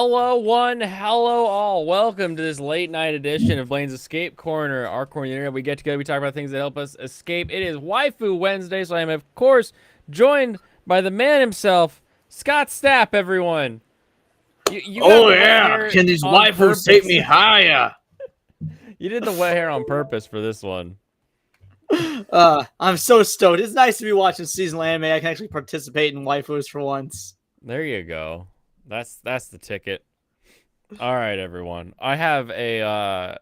Hello, one, hello, all. Welcome to this late night edition of Blaine's Escape Corner. Our corner of the internet, we get together, we talk about things that help us escape. It is Waifu Wednesday, so I am, of course, joined by the man himself, Scott Stapp, everyone. You got Oh the wet yeah, hair can these on waifus take purpose. me higher? You did the wet hair on purpose for this one. I'm so stoked. It's nice to be watching seasonal anime. I can actually participate in waifus for once. There you go. That's the ticket. All right, everyone. I have an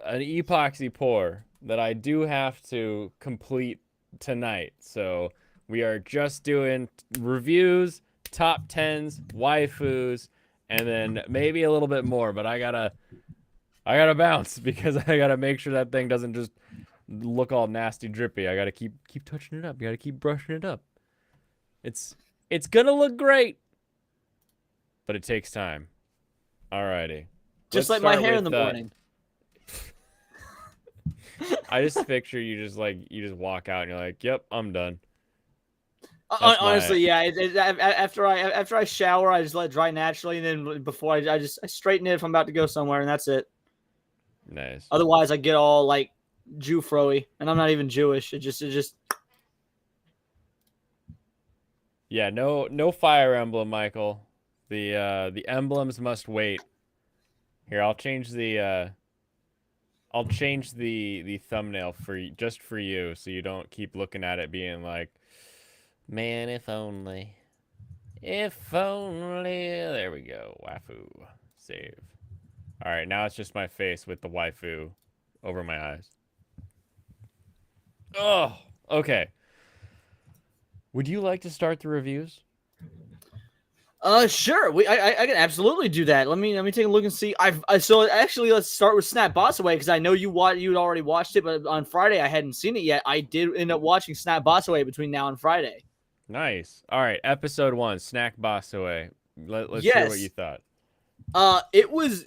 epoxy pour that I do have to complete tonight. So we are just doing reviews, top tens, waifus, and then maybe a little bit more. But I gotta bounce because I gotta make sure that thing doesn't just look all nasty, drippy. I gotta keep touching it up. You gotta keep brushing it up. It's gonna look great, but it takes time. Alrighty. Just Let's like my start hair in with, the morning. I just picture you just walk out and you're like, "Yep, I'm done." That's Honestly, yeah. After I shower, I just let it dry naturally, and then before I straighten it if I'm about to go somewhere, and that's it. Nice. Otherwise, I get all like Jew froey, and I'm not even Jewish. It just. Yeah, no Fire Emblem, Michael. The emblems must wait. Here, I'll change the thumbnail just for you, so you don't keep looking at it being like, man, if only. If only. There we go. Waifu. Save. All right, now it's just my face with the waifu over my eyes. Oh, okay. Would you like to start the reviews? Sure. I can absolutely do that. Let me take a look and see. So actually let's start with Snap Boss Away because I know you'd already watched it, but on Friday I hadn't seen it yet. I did end up watching Snap Boss Away between now and Friday. Nice. All right, episode 1, Snack Boss Away. Let's hear what Yes. you thought. It was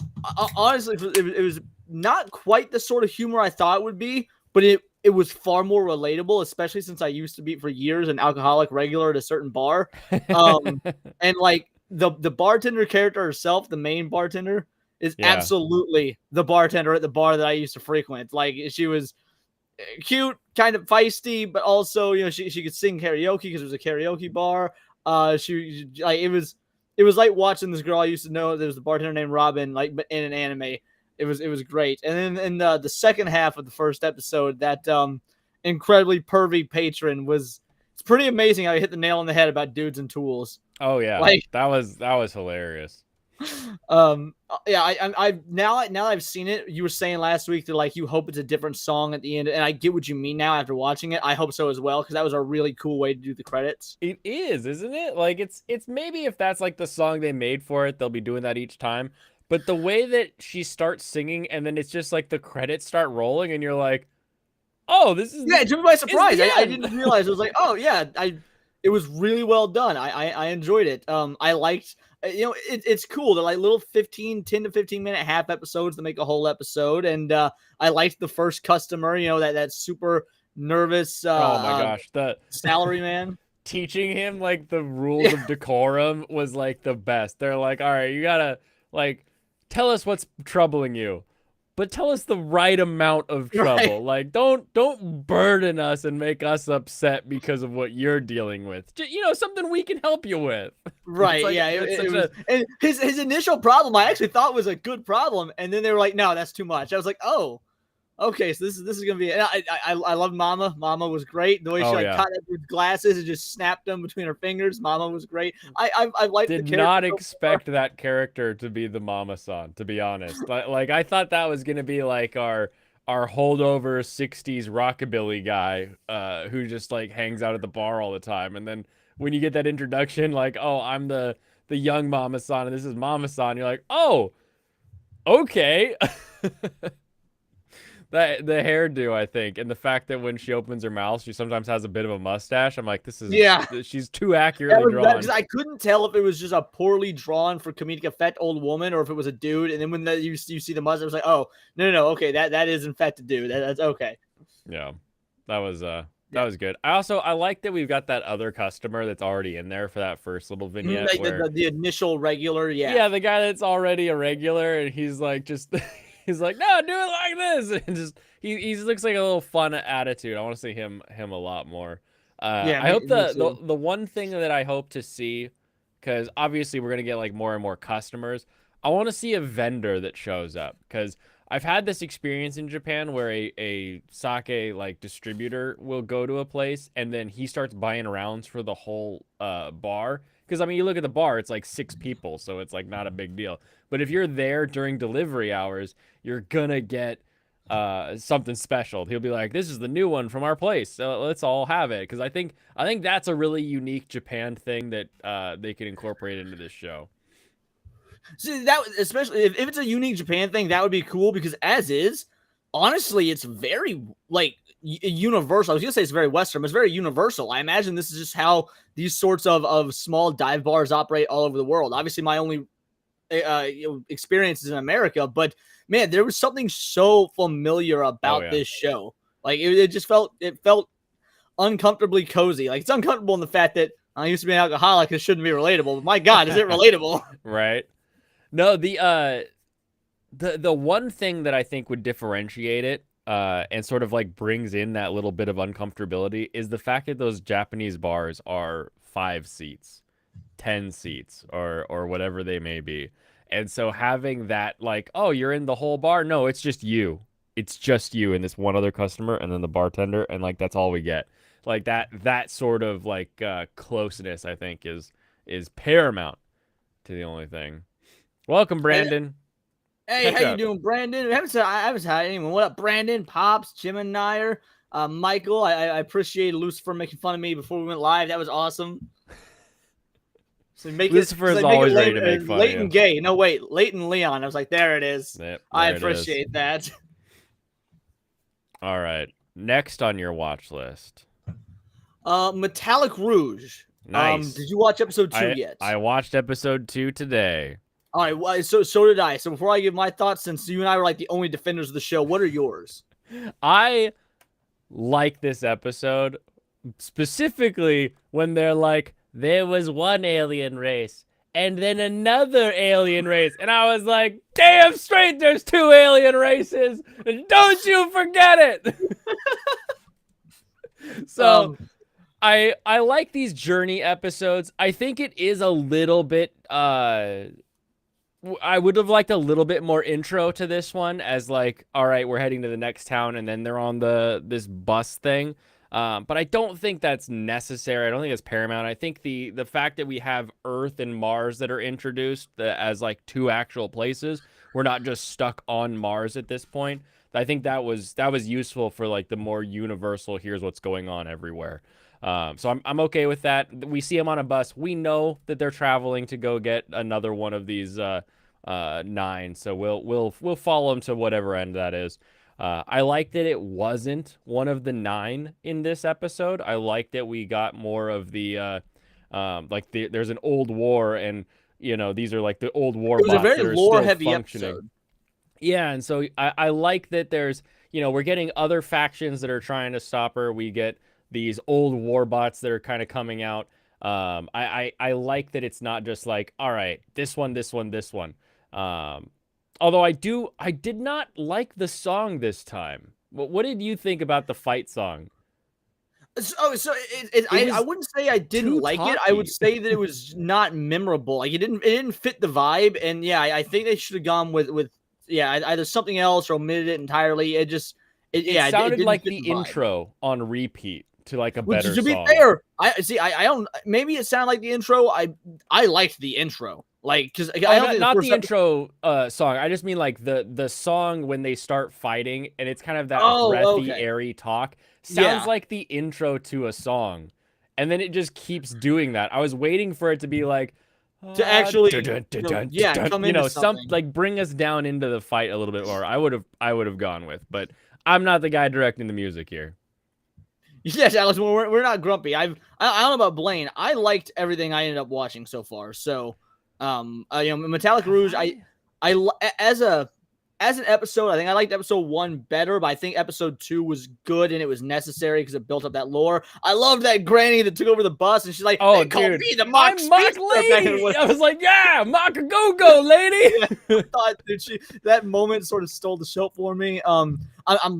honestly it was not quite the sort of humor I thought it would be, but it was far more relatable, especially since I used to be for years an alcoholic regular at a certain bar. And like the bartender character herself, the main bartender, is Yeah. absolutely the bartender at the bar that I used to frequent. Like she was cute, kind of feisty, but also she could sing karaoke because it was a karaoke bar. She like it was like watching this girl I used to know. There was a bartender named Robin, like in an anime. It was great. And then in the second half of the first episode, that incredibly pervy patron it's pretty amazing how he hit the nail on the head about dudes and tools. Oh yeah, Like that was hilarious. Yeah, I now that I've seen it, you were saying last week that like you hope it's a different song at the end, and I get what you mean now after watching it. I hope so as well because that was a really cool way to do the credits. It is, isn't it? Like it's maybe if that's like the song they made for it, they'll be doing that each time. But the way that she starts singing and then it's just like the credits start rolling and you're like, oh, this is It took me by surprise. I end. didn't realize. I was like, oh yeah, it was really well done. I enjoyed it. I liked. It's cool. They're like little 10 to 15 minute half episodes that make a whole episode. And I liked the first customer, that super nervous Oh my gosh, the salary man. teaching him like the rules of decorum was like the best. They're like, all right, you gotta like tell us what's troubling you, but tell us the right amount of trouble. Right. Like don't burden us and make us upset because of what you're dealing with. Something we can help you with. Right, Like, yeah. And his initial problem I actually thought was a good problem, and then they were like, no, that's too much. I was like, oh, okay, so this is gonna be. And I love Mama. Mama was great. The way she caught up with glasses and just snapped them between her fingers. Mama was great. I liked the Did character. not expect that character to be the Mama-san, to be honest. Like I thought that was gonna be like our holdover 60s rockabilly guy who just like hangs out at the bar all the time. And then when you get that introduction, like, oh, I'm the young Mama-san and this is Mama-san, you're like, oh, okay. The hairdo, I think, and the fact that when she opens her mouth, she sometimes has a bit of a mustache. I'm like, she's too accurately drawn. Because I couldn't tell if it was just a poorly drawn for comedic effect old woman or if it was a dude. And then when you see the mustache, I was like, oh no, okay, that is in fact a dude. That's okay. Yeah, that was That was good. I like that we've got that other customer that's already in there for that first little vignette Like where the initial regular, yeah, the guy that's already a regular and he's like just he's like, no, do it like this, and just he looks like a little fun attitude. I want to see him a lot more. Yeah, I hope me too. the one thing that I hope to see, because obviously we're gonna get like more and more customers. I want to see a vendor that shows up because I've had this experience in Japan where a sake like distributor will go to a place and then he starts buying rounds for the whole bar. Because I mean, you look at the bar, it's like 6 people, so it's like not a big deal. But if you're there during delivery hours, you're gonna get something special. He'll be like, "This is the new one from our place, so let's all have it." Because I think that's a really unique Japan thing that they can incorporate into this show. See, that especially if it's a unique Japan thing, that would be cool because as is, honestly, it's very like universal. I was gonna say it's very Western, but it's very universal. I imagine this is just how these sorts of small dive bars operate all over the world. Obviously, my only experiences in America, but man, there was something so familiar about this show. Like it just felt uncomfortably cozy. Like it's uncomfortable in the fact that I used to be an alcoholic. It shouldn't be relatable, but my God, is it relatable? Right. No, the one thing that I think would differentiate it and sort of like brings in that little bit of uncomfortability is the fact that those Japanese bars are 5 seats, 10 seats, or whatever they may be. And so having that like, oh, you're in the whole bar. No, it's just you. It's just you and this one other customer and then the bartender, and like that's all we get. Like that sort of like closeness I think is paramount to the only thing. Welcome, Brandon. Hey, Catch how you up. doing, Brandon? I haven't had anyone. What up, Brandon, Pops, Jim and Nyer, Michael? I appreciate Lucifer making fun of me before we went live. That was awesome. So Lucifer is always ready to make fun of Leighton you. Gay. No, wait, Leighton Leon. I was like, there it is. Yep, I there it is. appreciate that. All right. Next on your watch list. Metallic Rouge. Nice. Did you watch episode 2 yet? I watched episode 2 today. All right, well, so did I. So before I give my thoughts, since you and I were like the only defenders of the show, what are yours? I like this episode specifically when they're like, there was one alien race and then another alien race. And I was like, damn straight, there's 2 alien races. And don't you forget it. So I like these journey episodes. I think it is a little bit I would have liked a little bit more intro to this one as like, all right, we're heading to the next town and then they're on this bus thing. But I don't think that's necessary. I don't think it's paramount. I think the fact that we have Earth and Mars that are introduced as like 2 actual places, we're not just stuck on Mars at this point. I think that was useful for like the more universal, here's what's going on everywhere. So I'm okay with that. We see them on a bus. We know that they're traveling to go get another one of these 9. So we'll follow them to whatever end that is. I like that it wasn't one of the 9 in this episode. I like that we got more of the there's an old war and these are like the old war bots that are still functioning. Episode. Yeah, and so I like that there's we're getting other factions that are trying to stop her. We get these old war bots that are kind of coming out. I like that it's not just like, all right, this one. Although I did not like the song this time. What did you think about the fight song? I wouldn't say I didn't like it. I would say that it was not memorable. Like it didn't fit the vibe. And yeah, I think they should have gone with either something else or omitted it entirely. It sounded like the intro on repeat to like a better song. To be fair, I don't. Maybe it sounded like the intro. I liked the intro. Like, because not the intro song. I just mean like the song when they start fighting, and it's kind of that breathy, airy talk. Sounds like the intro to a song, and then it just keeps doing that. I was waiting for it to be like to actually, come into something. Like bring us down into the fight a little bit more. I would have gone with, but I'm not the guy directing the music here. Yes, Alex, we're not grumpy. I don't know about Blaine. I liked everything I ended up watching so far. So, Metallic Rouge, I as a as an episode, I think I liked episode 1 better, but I think episode 2 was good and it was necessary because it built up that lore. I love that granny that took over the bus and she's like, Oh, they call dude, me the mock I'm Mock speedster back in Lady. I was like, yeah, Mock a go lady. yeah, I thought that moment sort of stole the show for me. I'm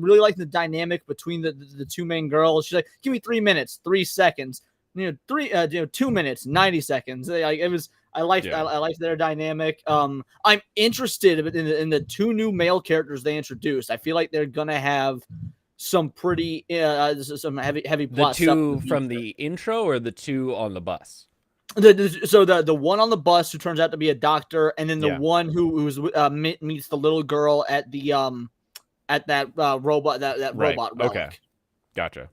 really liking the dynamic between the two main girls. She's like, give me 3 minutes, 3 seconds, 2 minutes, 90 seconds. Like it was. I liked their dynamic. I'm interested in the 2 new male characters they introduced. I feel like they're gonna have some pretty some heavy plot The stuff. 2 from the intro or the 2 on the bus? So the one on the bus who turns out to be a doctor, and then the one who's meets the little girl at the at that robot robot relic. Okay, gotcha.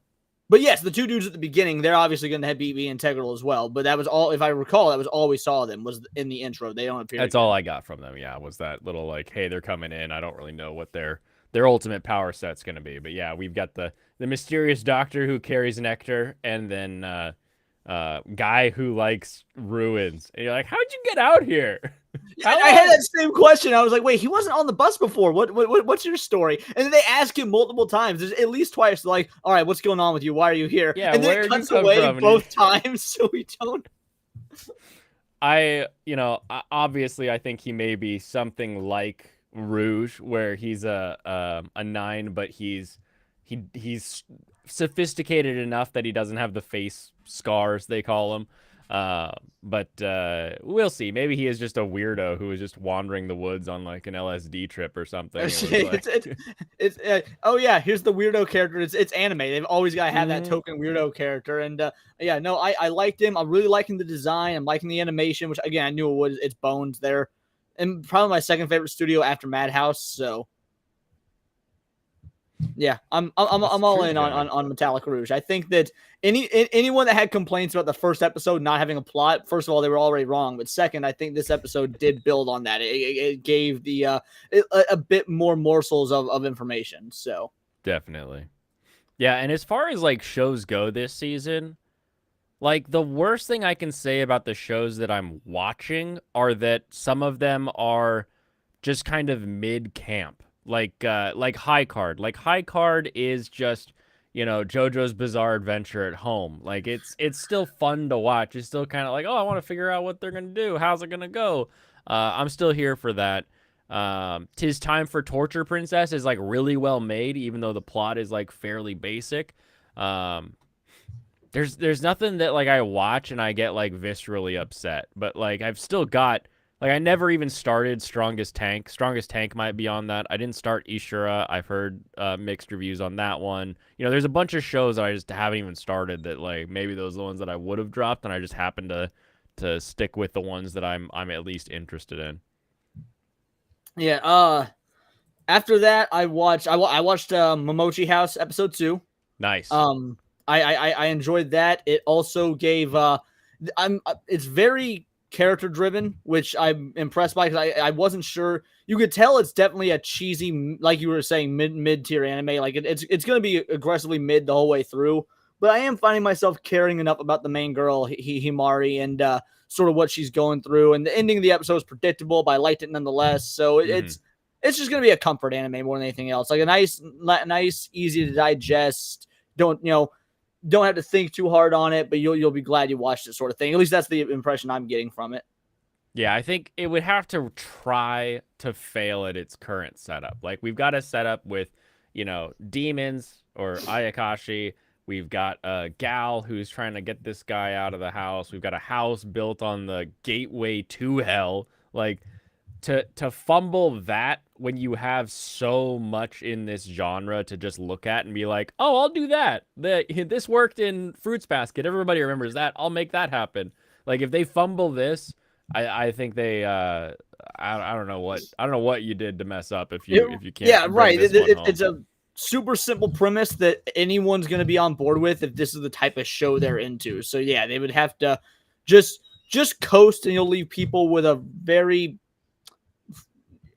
But yes, the 2 dudes at the beginning, they're obviously going to be integral as well. But that was all, if I recall, that was all we saw of them was in the intro. They don't appear. That's all I got from them. Yeah, was that little like, hey, they're coming in. I don't really know what their ultimate power set's going to be. But yeah, we've got the mysterious doctor who carries nectar, and then guy who likes ruins. And you're like, how'd you get out here? I had that same question. I was like, wait, he wasn't on the bus before. What's your story? And then they ask him multiple times. There's at least twice. They're like, all right, what's going on with you? Why are you here? Yeah, and then it cuts away both times, so we don't. Obviously, I think he may be something like Rouge, where he's a 9, but he's sophisticated enough that he doesn't have the face scars they call him. But we'll see. Maybe he is just a weirdo who is just wandering the woods on like an LSD trip or something. Oh yeah, here's the weirdo character. It's anime. They've always got to have that token weirdo character. And yeah, no, I liked him. I'm really liking the design. I'm liking the animation, which again I knew it was. It's Bones there, and probably my second favorite studio after Madhouse. So yeah, I'm all in on Metallic Rouge. I think that anyone that had complaints about the first episode not having a plot, first of all, they were already wrong. But second, I think this episode did build on that. It gave the a bit more morsels of information. So definitely, yeah. And as far as like shows go this season, like the worst thing I can say about the shows that I'm watching are that some of them are just kind of mid camp. Like High Card. Like High Card is just, JoJo's Bizarre Adventure at home. Like it's still fun to watch. It's still kind of like, oh, I want to figure out what they're gonna do. How's it gonna go? I'm still here for that. 'Tis Time for Torture Princess is like really well made, even though the plot is like fairly basic. There's nothing that like I watch and I get like viscerally upset, but like I've still got. Like, I never even started Strongest Tank. Strongest Tank might be on that. I didn't start Ishura. I've heard mixed reviews on that one. There's a bunch of shows that I just haven't even started that, like, maybe those are the ones that I would have dropped, and I just happened to stick with the ones that I'm at least interested in. Yeah, after that, I watched Momochi House episode 2. Nice. I enjoyed that. It also gave it's very character driven, which I'm impressed by because I wasn't sure. You could tell it's definitely a cheesy, like you were saying, mid tier anime. Like it's going to be aggressively mid the whole way through. But I am finding myself caring enough about the main girl, Himari, and sort of what she's going through. And the ending of the episode is predictable, but I liked it nonetheless. So it's just going to be a comfort anime more than anything else. Like a nice, easy to digest. Don't have to think too hard on it, but you'll be glad you watched it, sort of thing. At least that's the impression I'm getting from it. Yeah, I think it would have to try to fail at its current setup. Like we've got a setup with, demons or Ayakashi. We've got a gal who's trying to get this guy out of the house. We've got a house built on the gateway to hell. Like to fumble that when you have so much in this genre to just look at and be like, oh, I'll do that. This worked in Fruits Basket. Everybody remembers that. I'll make that happen. Like if they fumble this, I think they I don't know what you did to mess up if you can't. Yeah, right. It's a super simple premise that anyone's going to be on board with if this is the type of show they're into. So yeah, they would have to just coast, and you'll leave people with a very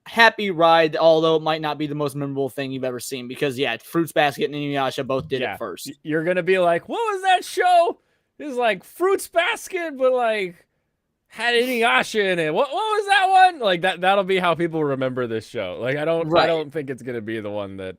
happy ride, although it might not be the most memorable thing you've ever seen, because yeah, Fruits Basket and Inuyasha both did it first. You're gonna be like, what was that show? It was like Fruits Basket, but like had Inuyasha in it. What was that one? Like that'll be how people remember this show. Like I Right. don't think it's gonna be the one that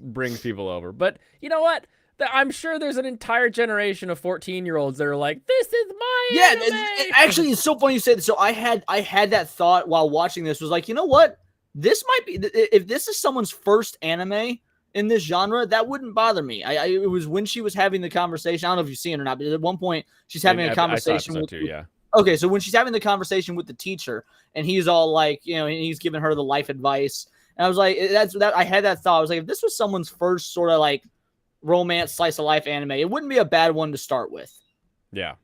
brings people over. But you know what? I'm sure there's an entire generation of 14-year-olds that are like, this is my Yeah, anime. actually, it's so funny you say that. So I had that thought while watching this. Was like, you know what? This might be if this is someone's first anime in this genre, that wouldn't bother me. It was when she was having the conversation. I don't know if you've seen it or not, but at one point she's having a I saw conversation episode with. 2, yeah. Okay, so when she's having the conversation with the teacher, and he's all like, and he's giving her the life advice, and I was like, I had that thought. I was like, if this was someone's first sort of like romance slice of life anime, it wouldn't be a bad one to start with. Yeah.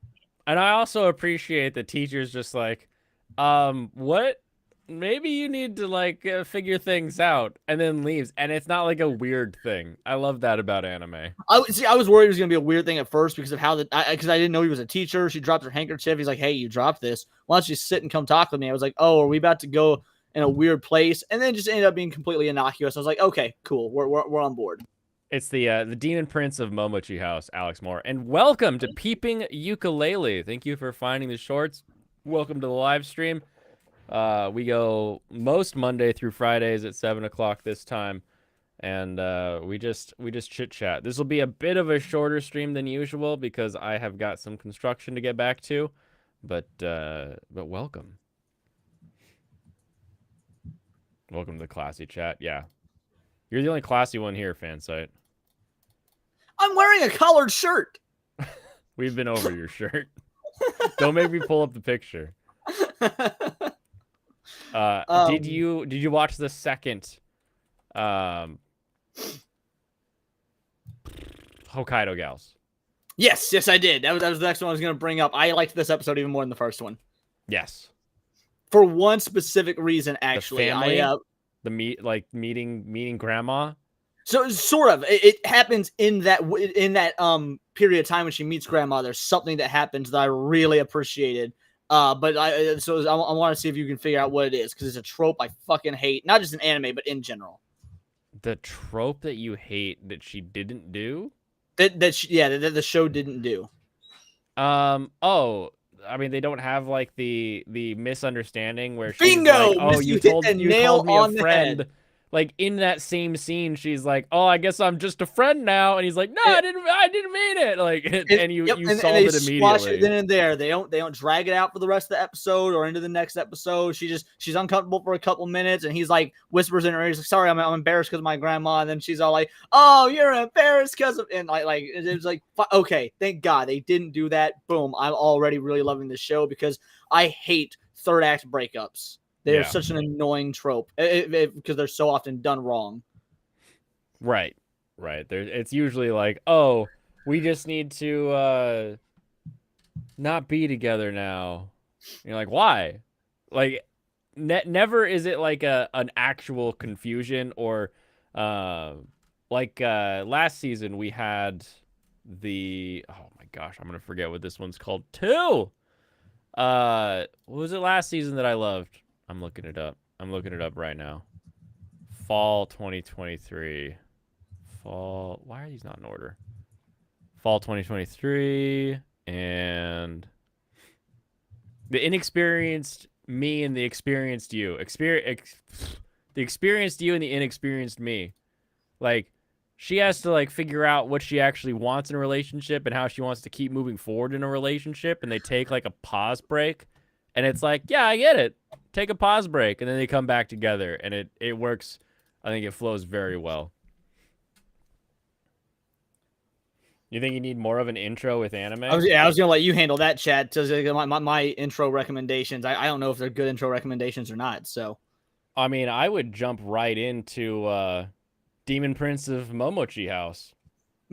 And I also appreciate the teacher's just like, what? Maybe you need to like figure things out, and then leaves. And it's not like a weird thing. I love that about anime. I was worried it was gonna be a weird thing at first because of how because I didn't know he was a teacher. She dropped her handkerchief. He's like, "Hey, you dropped this. Why don't you sit and come talk with me?" I was like, "Oh, are we about to go in a weird place?" And then it just ended up being completely innocuous. I was like, "Okay, cool. We're on board." It's the Demon Prince of Momochi House, Alex Moore. And welcome to Peeping Ukulele. Thank you for finding the shorts. Welcome to the live stream. We go most Monday through Fridays at 7 o'clock this time. And we just chit chat. This will be a bit of a shorter stream than usual because I have got some construction to get back to. But welcome. Welcome to the classy chat. Yeah. You're the only classy one here, Fansite. I'm wearing a collared shirt. We've been over your shirt. Don't make me pull up the picture. Did you watch the second Hokkaido Gals? Yes, I did. That was the next one I was going to bring up. I liked this episode even more than the first one. Yes. For one specific reason, actually. The meeting grandma. So sort of, it happens in that period of time when she meets grandma. There's something that happens that I really appreciated. But I want to see if you can figure out what it is because it's a trope I fucking hate, not just in anime but in general. The trope that you hate that she didn't do? That the show didn't do. Oh, I mean, they don't have like the misunderstanding where she's Bingo! like, "Oh, you called me a friend." Like in that same scene, she's like, "Oh, I guess I'm just a friend now," and he's like, "No, I didn't mean it." Like, and you solve it immediately. It then and there. They don't drag it out for the rest of the episode or into the next episode. She's uncomfortable for a couple minutes, and he's like whispers in her ear, he's like, "Sorry, I'm embarrassed because of my grandma." And then she's all like, "Oh, you're embarrassed because of," and like it was like, okay, thank God they didn't do that. Boom, I'm already really loving this show because I hate third act breakups. They're such an annoying trope because they're so often done wrong. Right. It's usually like, oh, we just need to not be together now. And you're like, why? Like, never is it like an actual confusion or like last season we had oh my gosh, I'm gonna forget what this one's called too. What was it last season that I loved? I'm looking it up right now. Fall 2023. Why are these not in order? Fall 2023 and the inexperienced me and the experienced you. The experienced you and the inexperienced me. Like, she has to like figure out what she actually wants in a relationship and how she wants to keep moving forward in a relationship, and they take like a pause break, and it's like, yeah, I get it. Take a pause break, and then they come back together, and it works. I think it flows very well. You think you need more of an intro with anime? I was gonna let you handle that, Chad. My intro recommendations. I don't know if they're good intro recommendations or not. So, I mean, I would jump right into Demon Prince of Momochi House.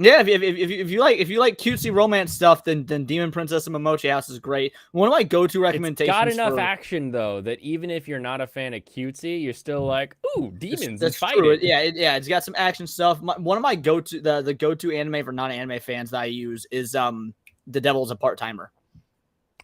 Yeah, if you like cutesy romance stuff, then Demon Princess and Momochi House is great. One of my go-to recommendations. It's got enough action though that even if you're not a fan of cutesy, you're still like, ooh, demons and fighting. True. It's got some action stuff. One of my the go-to anime for non-anime fans that I use is The Devil's a Part-Timer.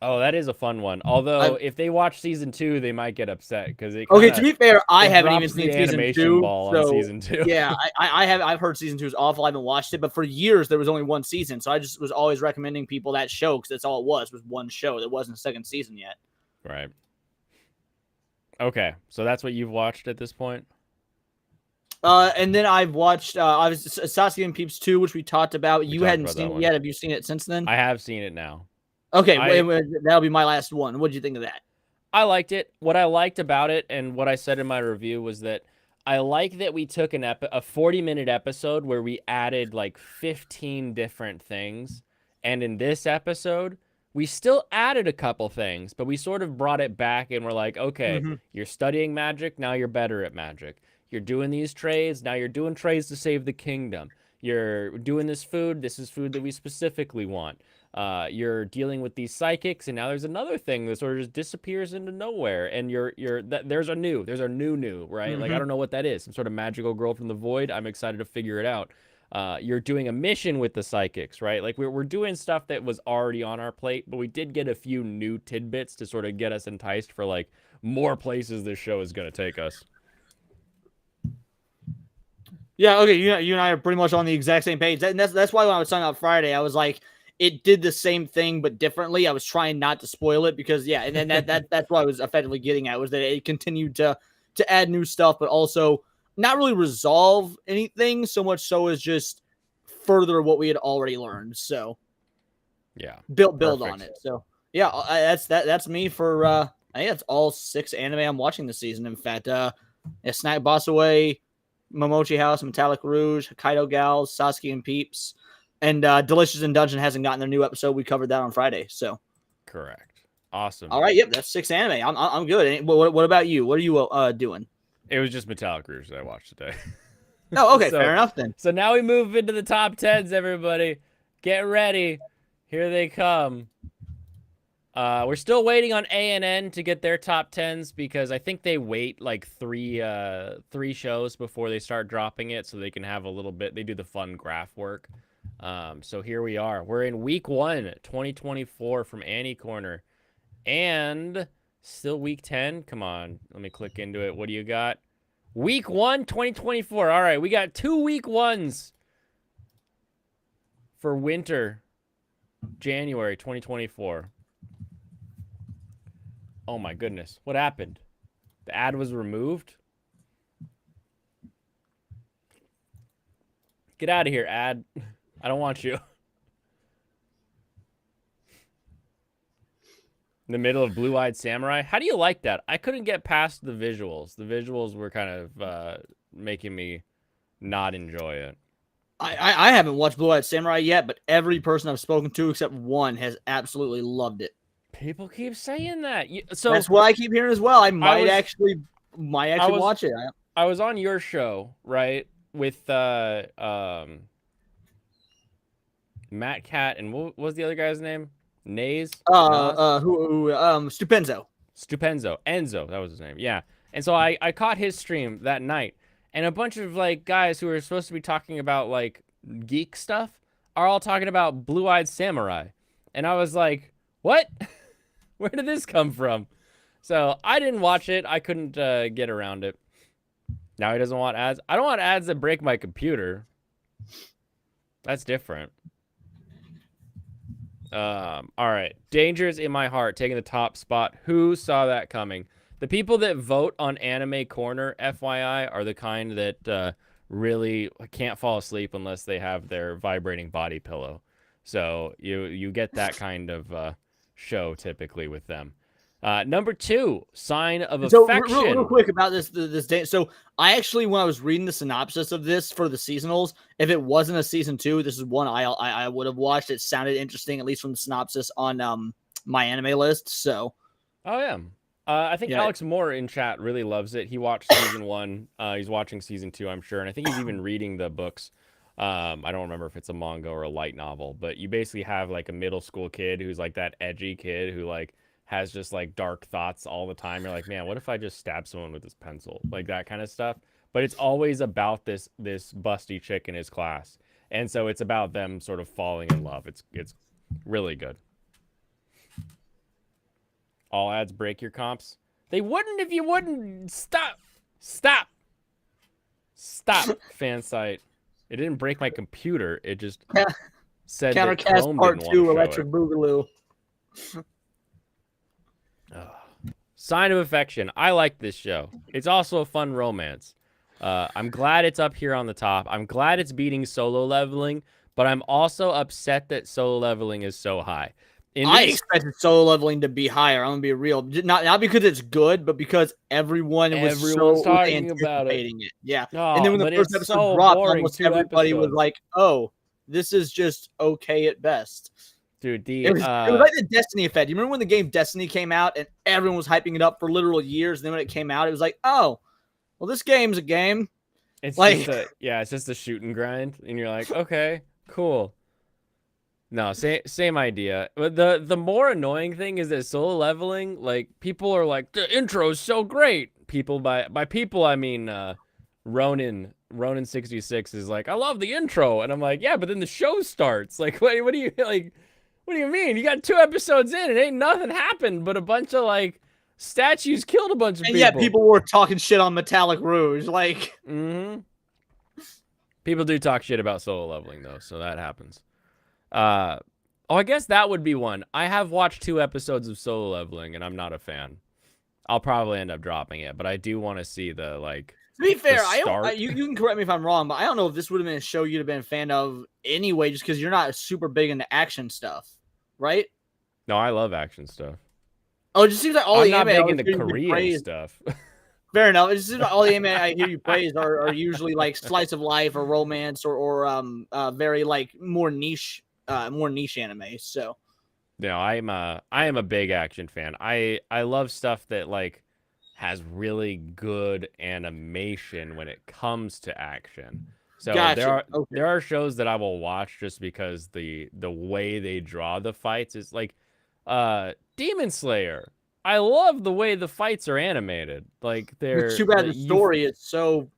Oh, that is a fun one. Although I if they watch season 2, they might get upset because it Okay, kind to of be fair, I it haven't even drops seen the season animation two, ball on so season 2. yeah, I've heard season two is awful. I haven't watched it, but for years there was only one season, so I just was always recommending people that show because that's all it was one show. There wasn't a second season yet. Right. Okay, so that's what you've watched at this point. And then I've watched I was Sasuke and Peeps 2, which we talked about. We You talked hadn't about that seen it one. yet. Have you seen it since then? I have seen it now. Okay, I that'll be my last one. What did you think of that? I liked it. What I liked about it and what I said in my review was that I like that we took a 40-minute episode where we added like 15 different things. And in this episode, we still added a couple things, but we sort of brought it back and we're like, okay, Mm-hmm. you're studying magic, now you're better at magic. You're doing these trades, now you're doing trades to save the kingdom. You're doing this food, this is food that we specifically want. You're dealing with these psychics, and now there's another thing that sort of just disappears into nowhere, and there's a new, right? Like I Mm-hmm. don't know what that is, some sort of magical girl from the void. I'm excited to figure it out. You're doing a mission with the psychics, right? Like we're doing stuff that was already on our plate, but we did get a few new tidbits to sort of get us enticed for like more places this show is gonna take us. Yeah, okay, you and I are pretty much on the exact same page. That's why when I was talking about Friday, I was like, it did the same thing but differently. I was trying not to spoil it because yeah, and then that's what I was effectively getting at was that it continued to add new stuff, but also not really resolve anything so much so as just further what we had already learned. So Yeah, build on perfect. it. So yeah, that's me for I think that's all 6 anime I'm watching this season. In fact, yeah, Snack Boss Away, Momochi House, Metallic Rouge, Hokkaido Gals, Sasuke and Peeps, and Delicious in Dungeon hasn't gotten their new episode. We covered that on Friday. So Correct. Awesome. all right, yep, that's 6 anime. I'm good. What about you? What are you doing? It was just Metallic Rouge that I watched today. Oh, okay, so fair enough then. so now we move into the top tens, everybody. Get ready. Here they come. We're still waiting on ANN to get their top tens because I think they wait like three shows before they start dropping it so they can have a little bit. They do the fun graph work. So here we are. We're in week 1, 2024 from Annie Corner, and still week 10. Come on, let me click into it. What do you got? Week 1, 2024. All right, we got 2 week 1s for winter, January 2024. Oh my goodness. What happened? The ad was removed? Get out of here, ad. I don't want you. In the middle of Blue Eyed Samurai? How do you like that? I couldn't get past the visuals. The visuals were kind of making me not enjoy it. I haven't watched Blue Eyed Samurai yet, but every person I've spoken to except one has absolutely loved it. People keep saying that. So That's what I keep hearing as well. I might was actually I was watch it. I was on your show, right? With Matt Cat and what was the other guy's name? Naze? Nas? Stupenzo. Stupenzo. Enzo, that was his name. Yeah. And so I caught his stream that night, and a bunch of like guys who are supposed to be talking about like geek stuff are all talking about Blue Eyed Samurai. And I was like, what? Where did this come from? So I didn't watch it. I couldn't get around it. Now he doesn't want ads. I don't want ads that break my computer. That's different. All right. Dangers in My Heart taking the top spot. Who saw that coming? The people that vote on Anime Corner, FYI, are the kind that really can't fall asleep unless they have their vibrating body pillow. So you get that kind of show typically with them. Number 2, Sign of So Affection. real quick about this day. So I actually, when I was reading the synopsis of this for the seasonals, if it wasn't a season 2, this is one I would have watched. It sounded interesting, at least from the synopsis on my anime list. So Oh yeah. I think yeah, Alex Moore in chat really loves it. He watched season 1. He's watching season 2, I'm sure, and I think he's even reading the books. I don't remember if it's a manga or a light novel, but you basically have like a middle school kid who's like that edgy kid who like has just like dark thoughts all the time. You're like, man, what if I just stab someone with this pencil? Like that kind of stuff. But it's always about this busty chick in his class, and so it's about them sort of falling in love. It's really good. All ads break your comps. They wouldn't if you wouldn't. Stop. Fan site. It didn't break my computer. It just said that Countercast Chrome Part didn't want 2, to show Electric it. Boogaloo. Sign of Affection. I like this show. It's also a fun romance. I'm glad it's up here on the top. I'm glad it's beating Solo Leveling, but I'm also upset that Solo Leveling is so high. I expected Solo Leveling to be higher. I'm gonna be real, not because it's good, but because everyone's talking about it. Yeah, Oh, and then when the first episode dropped, almost everybody was like, "Oh, this is just okay at best." Dude, it was like the Destiny effect. You remember when the game Destiny came out and everyone was hyping it up for literal years, and then when it came out, it was like, "Oh, well, this game's a game." It's like, it's just a shoot and grind, and you're like, okay, cool. No, same idea. But the more annoying thing is that Solo Leveling, like, people are like, the intro is so great. People by people I mean Ronin66 is like, I love the intro, and I'm like, yeah, but then the show starts. Like, what do you like? What do you mean? You got 2 episodes in, and ain't nothing happened, but a bunch of like statues killed a bunch of people. And yet people were talking shit on Metallic Rouge, like. People do talk shit about Solo Leveling though, so that happens. I guess that would be one. I have watched 2 episodes of Solo Leveling, and I'm not a fan. I'll probably end up dropping it, but I do want to see the, like, to be fair, you can correct me if I'm wrong, but I don't know if this would have been a show you'd have been a fan of anyway, just because you're not super big into action stuff, right? No, I love action stuff. Oh, it just seems like all I'm the not anime big into Korean stuff. Fair enough. It just seems like all the anime I hear you praise are usually like slice of life or romance or very like more niche anime. So, No, I am a big action fan. I love stuff that like has really good animation when it comes to action. So gotcha. there are shows that I will watch just because the way they draw the fights is like Demon Slayer. I love the way the fights are animated. Like it's too bad the story is so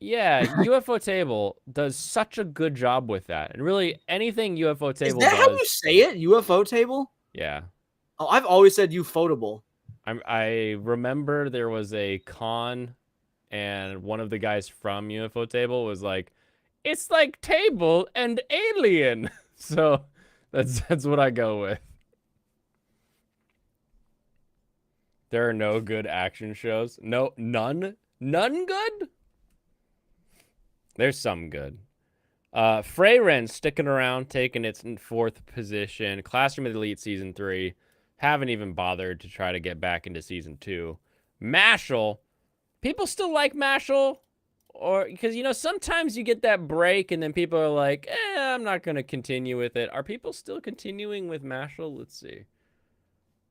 Yeah, UFO Table does such a good job with that. And really anything UFO Table does. Is that how you say it? UFO Table? Yeah. Oh, I've always said Ufotable. I remember there was a con, and one of the guys from UFO Table was like, "It's like Table and Alien." So that's what I go with. There are no good action shows. No, none good. There's some good. Freyren sticking around, taking its 4th position. Classroom of the Elite Season 3. Haven't even bothered to try to get back into Season 2. Mashal. People still like Mashal. Or, because, sometimes you get that break and then people are like, I'm not going to continue with it. Are people still continuing with Mashal? Let's see.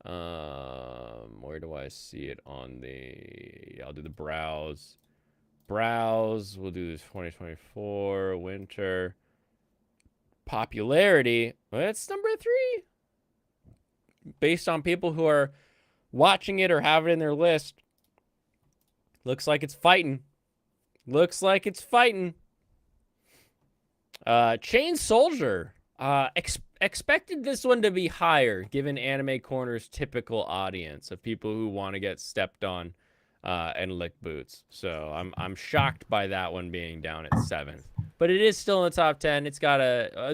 Where do I see it on the... I'll do the browse. We'll do this 2024 winter popularity. That's number 3 based on people who are watching it or have it in their list. Looks like it's fighting. Chain Soldier. Expected this one to be higher given Anime Corner's typical audience of people who want to get stepped on and lick boots. So I'm shocked by that one being down at 7th. But it is still in the top 10. It's got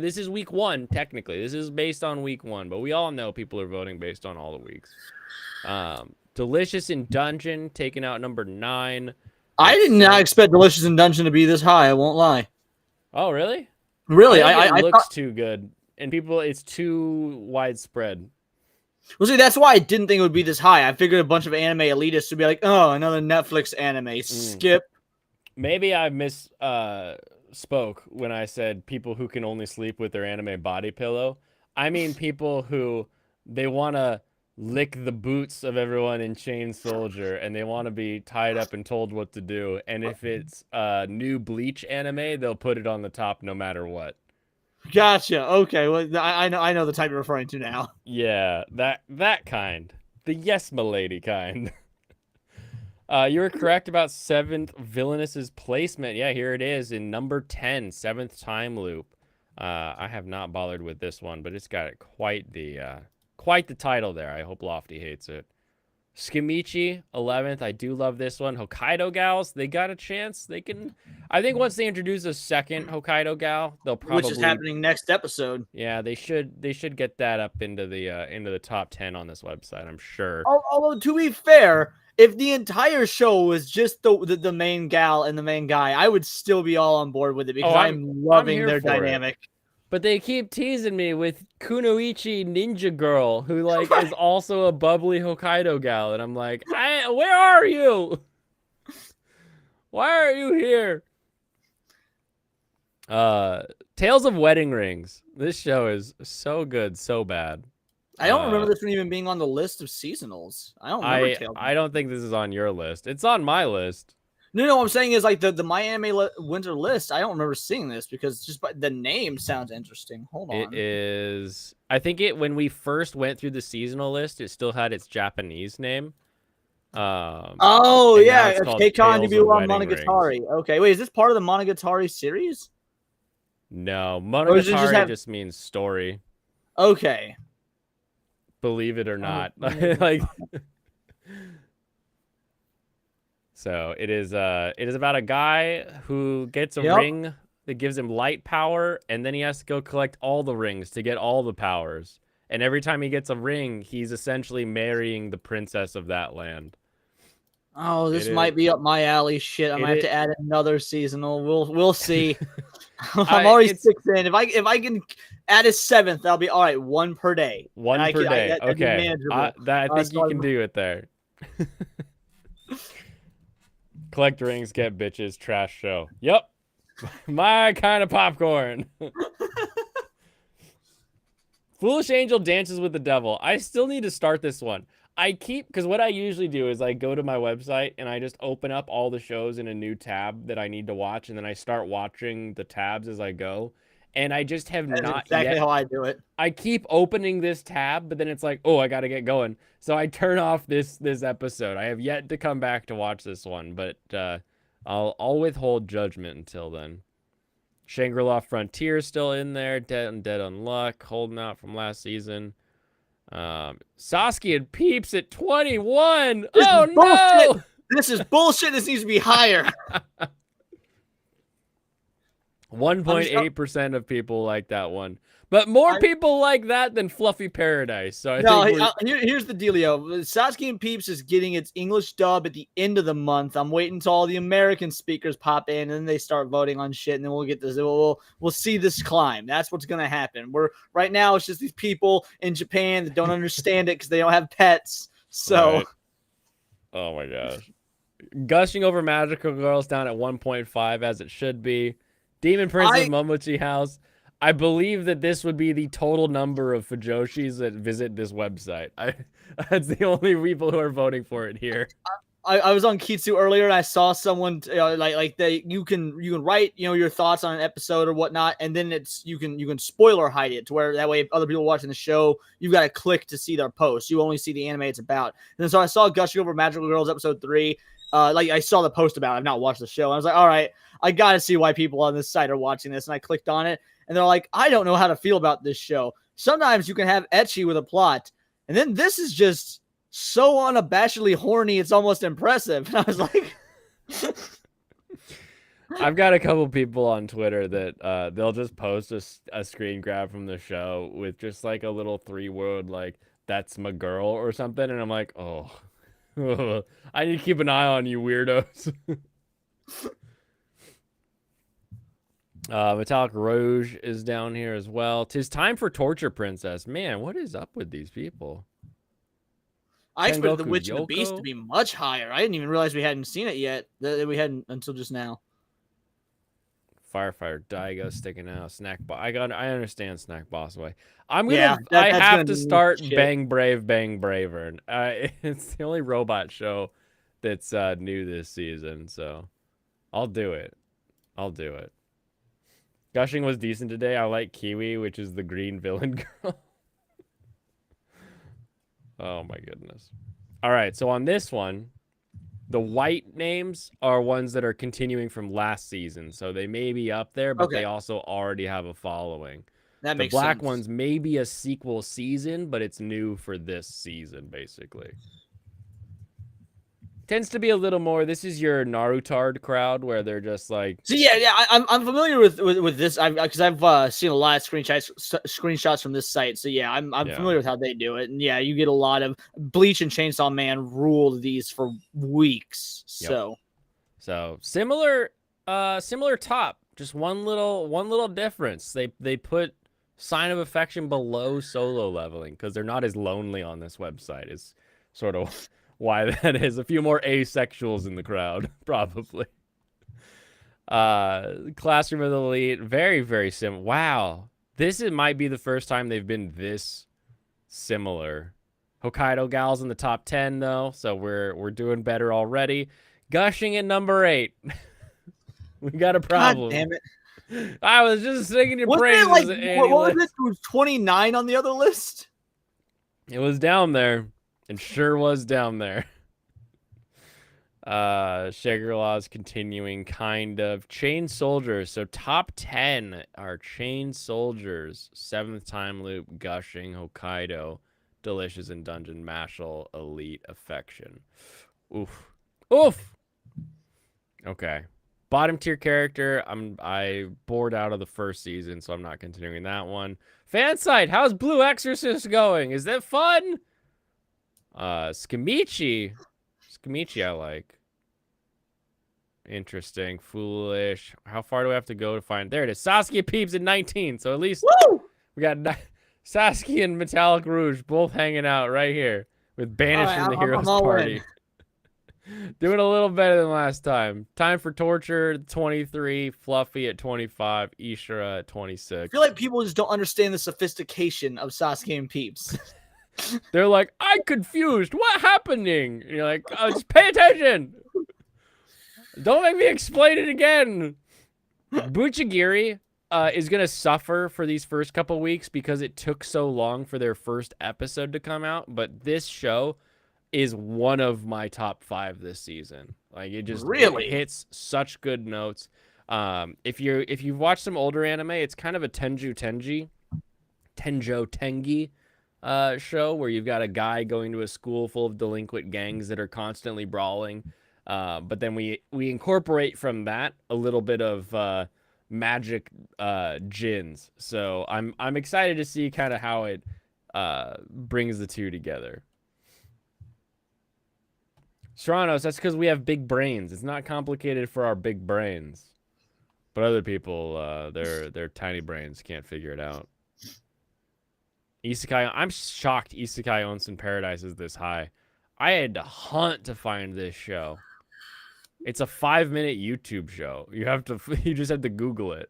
this is week 1, technically. This is based on week 1, but we all know people are voting based on all the weeks. Delicious in Dungeon, taking out number 9. I did not expect Delicious in Dungeon to be this high, I won't lie. Oh, really? Really? It looks too good. And it's too widespread. Well, see, that's why I didn't think it would be this high. I figured a bunch of anime elitists would be like, oh, another Netflix anime. Skip. Maybe I spoke when I said people who can only sleep with their anime body pillow. I mean people who they want to lick the boots of everyone in Chain Soldier, and they want to be tied up and told what to do. And if it's a new Bleach anime, they'll put it on the top no matter what. Gotcha. Okay. Well, I know the type you're referring to now. Yeah, that kind. The yes, m'lady kind. You were correct about 7th Villainous's placement. Yeah, here it is in number 10, 7th Time Loop. I have not bothered with this one, but it's got quite the Quite the title there. I hope Lofty hates it. Skimichi, 11th. I do love this one. Hokkaido gals, they got a chance. They can. I think once they introduce a second Hokkaido gal, they'll probably. Which is happening next episode. Yeah, they should. They should get that up into the top 10 on this website. I'm sure. Although to be fair, if the entire show was just the main gal and the main guy, I would still be all on board with it because I'm loving their dynamic. But they keep teasing me with Kunoichi Ninja Girl, who like is also a bubbly Hokkaido gal, and I'm like, where are you? Why are you here? Tales of Wedding Rings. This show is so good, so bad. I don't remember this one even being on the list of seasonals. I don't remember. I don't think this is on your list. It's on my list. No, what I'm saying is like the My Anime Winter list. I don't remember seeing this because just by the name sounds interesting. Hold on. It is. I think when we first went through the seasonal list, it still had its Japanese name. Oh yeah, Keikon Yubiwa Monogatari. Rings. Okay, wait, is this part of the Monogatari series? No, Monogatari just means story. Okay. Believe it or not, like. So it is about a guy who gets a ring that gives him light power, and then he has to go collect all the rings to get all the powers. And every time he gets a ring, he's essentially marrying the princess of that land. Oh, this might be up my alley. Shit, I might have to add another seasonal. We'll see. I'm already 6 in. If I can add a 7th, I'll be all right. 1 per day. One per day. Okay. I think you can do it there. Collect rings, get bitches, trash show. Yep. My kind of popcorn. Foolish Angel dances with the devil. I still need to start this one. Because what I usually do is I go to my website and I just open up all the shows in a new tab that I need to watch, and then I start watching the tabs as I go. And I just have That's not exactly how I do it. I keep opening this tab, but then it's like, oh, I got to get going. So I turn off this episode. I have yet to come back to watch this one, but I'll withhold judgment until then. Shangri-La Frontier is still in there. Dead on Luck, holding out from last season. Sasuke and Peeps at 21. No! This is bullshit. This needs to be higher. 1.8% of people like that one, but more people like that than Fluffy Paradise. So here's the dealio. Sasuke and Peeps is getting its English dub at the end of the month. I'm waiting until all the American speakers pop in and then they start voting on shit, and then we'll get this. We'll see this climb. That's what's gonna happen. Right now it's just these people in Japan that don't understand it because they don't have pets. So, right. Oh my gosh, gushing over Magical Girls down at 1.5 as it should be. Demon Prince of Momochi House. I believe that this would be the total number of Fujoshis that visit this website. That's the only people who are voting for it here. I was on Kitsu earlier and I saw someone you can write your thoughts on an episode or whatnot, and then you can spoiler hide it to where that way if other people watching the show, you've got to click to see their post. You only see the anime it's about. And so I saw Gushing Over Magical Girls episode 3. I saw the post about it. I've not watched the show. I was like, all right, I got to see why people on this site are watching this. And I clicked on it, and they're like, I don't know how to feel about this show. Sometimes you can have ecchi with a plot, and then this is just so unabashedly horny, it's almost impressive. And I was like... I've got a couple people on Twitter that they'll just post a screen grab from the show with just like a little 3-word, like, that's my girl or something. And I'm like, oh... I need to keep an eye on you weirdos. Metallic Rouge is down here as well. 'Tis time for Torture Princess. Man, what is up with these people? I expected The Witch and the Beast to be much higher. I didn't even realize we hadn't seen it yet. That we hadn't until just now. Firefighter Daigo sticking out. Snack Boss. I understand Snack Boss Way. I have to start Bang Brave, Bang Braver. It's the only robot show that's new this season, so I'll do it. Gushing was decent today. I like Kiwi, which is the green villain girl. Oh my goodness. All right, so on this one, the white names are ones that are continuing from last season, so they may be up there, but they also already have a following. That The makes black sense. one's maybe a sequel season, but it's new for this season, basically. Tends to be a little more. This is your Narutard crowd where they're just like. So yeah, I'm familiar with this. Because I've seen a lot of screenshots from this site. So yeah, I'm familiar with how they do it. And yeah, you get a lot of Bleach and Chainsaw Man ruled these for weeks. So similar top. Just one little difference. They put Sign of Affection below solo leveling because they're not as lonely on this website. Is sort of why that is. A few more asexuals in the crowd, probably. Classroom of the Elite, very, very similar. Wow. Might be the first time they've been this similar. Hokkaido Gals in the top 10, though, so we're doing better already. Gushing at number 8. We got a problem. God damn it. I was just singing your Wasn't praises. it like, what was it? It was 29 on the other list? It was down there. It sure was down there. Shangri-La's continuing, kind of. Chain Soldiers. So top 10 are Chain Soldiers, 7th Time Loop, Gushing, Hokkaido, Delicious, and Dungeon Mashal, Elite, Affection. Oof. Oof! Okay. Bottom tier character, I bored out of the first season, so I'm not continuing that one. Fansite, how's Blue Exorcist going? Is that fun? Skimichi I like. Interesting. Foolish. How far do I have to go to find? There it is. Saskia Peeps at 19. So at least we got Saskia and Metallic Rouge both hanging out right here with Banished from the Heroes Party. Doing a little better than last time. Time for Torture, 23. Fluffy at 25. Ishura at 26. I feel like people just don't understand the sophistication of Sasuke and Peeps. They're like, I'm confused. What happening? And you're like, oh, just pay attention. Don't make me explain it again. Buchigiri is going to suffer for these first couple weeks because it took so long for their first episode to come out. But this show is one of my top 5 this season. Like, it just really hits such good notes. If you've watched some older anime, it's kind of a Tenjo Tengi show where you've got a guy going to a school full of delinquent gangs that are constantly brawling. But then we incorporate from that a little bit of magic djinns. So I'm excited to see kind of how it brings the two together. Stranos, that's because we have big brains. It's not complicated for our big brains. But other people, their tiny brains can't figure it out. Isekai, I'm shocked Isekai Onsen Paradise is this high. I had to hunt to find this show. It's a 5-minute YouTube show. You just have to Google it.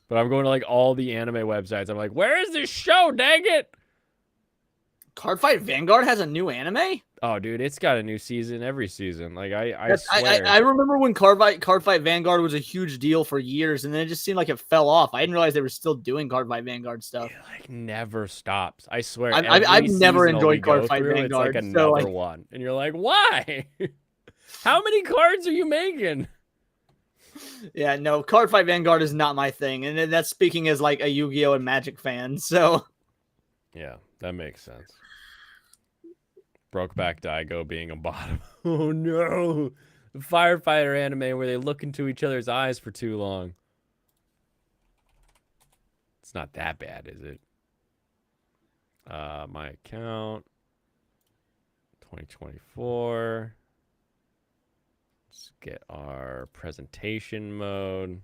But I'm going to like all the anime websites. I'm like, where is this show? Dang it! Cardfight Vanguard has a new anime? Oh, dude, it's got a new season every season. Like I swear. I remember when Cardfight Vanguard was a huge deal for years, and then it just seemed like it fell off. I didn't realize they were still doing Cardfight Vanguard stuff. It like never stops. I swear. I've never enjoyed Cardfight Vanguard. It's like another one, and you're like, why? How many cards are you making? Yeah, no, Cardfight Vanguard is not my thing, and that's speaking as like a Yu-Gi-Oh! And Magic fan. So yeah, that makes sense. Brokeback Daigo being a bottom. Oh no. The firefighter anime where they look into each other's eyes for too long. It's not that bad, is it? My account. 2024. Let's get our presentation mode.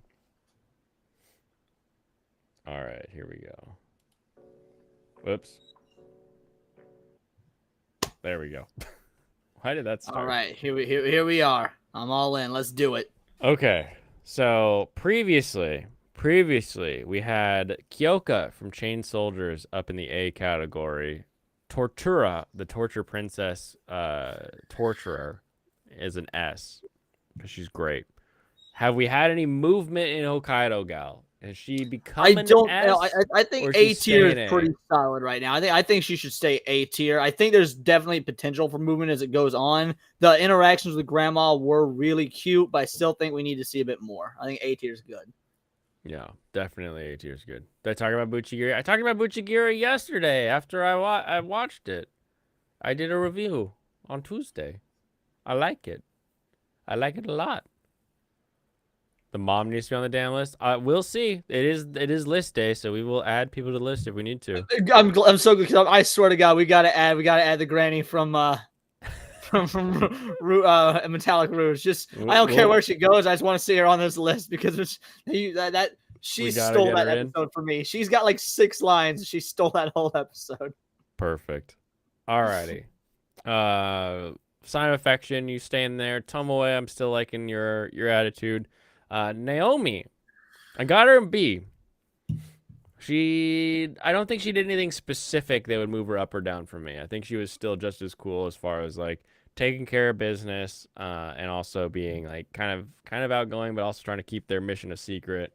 All right, here we go. Whoops. There we go. Why did that start? All right, here we are. I'm all in. Let's do it. Okay. So previously we had Kyoka from Chain Soldiers up in the A category. Tortura, the torture princess torturer, is an S because she's great. Have we had any movement in Hokkaido Gal? Has she become an S? I think A tier is pretty solid right now. I think she should stay A tier. I think there's definitely potential for movement as it goes on. The interactions with Grandma were really cute, but I still think we need to see a bit more. I think A tier is good. Yeah, definitely A tier is good. Did I talk about Buchigiri? I talked about Buchigiri yesterday after I watched it. I did a review on Tuesday. I like it. I like it a lot. The mom needs to be on the damn list. We'll see. It is list day, so we will add people to the list if we need to. I'm so good because I swear to God, we gotta add the granny from Metallic Rouge. Just I don't care where she goes. I just want to see her on this list because she We gotta stole get that her in. episode for me. She's got like 6 lines. She stole that whole episode. Perfect. Alrighty. Sign of affection. You stay in there. Tomoe, I'm still liking your attitude. Naomi, I got her in B. I don't think she did anything specific that would move her up or down for me. I think she was still just as cool as far as like taking care of business, and also being like kind of outgoing, but also trying to keep their mission a secret.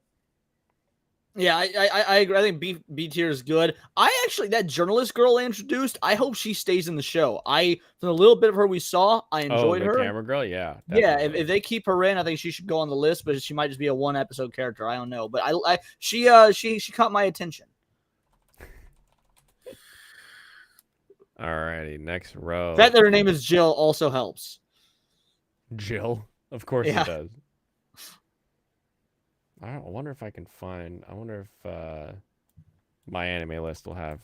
Yeah, I agree. I think B tier is good. I actually that journalist girl they introduced. I hope she stays in the show. From the little bit of her we saw, I Oh, enjoyed the her. camera girl, yeah, Yeah, definitely. if they keep her in, I think she should go on the list. But she might just be a 1 episode character. I don't know. But she caught my attention. Alrighty, next row. The fact that her name is Jill also helps. Jill, of course Yeah. it does. I wonder if I can find. I wonder if my anime list will have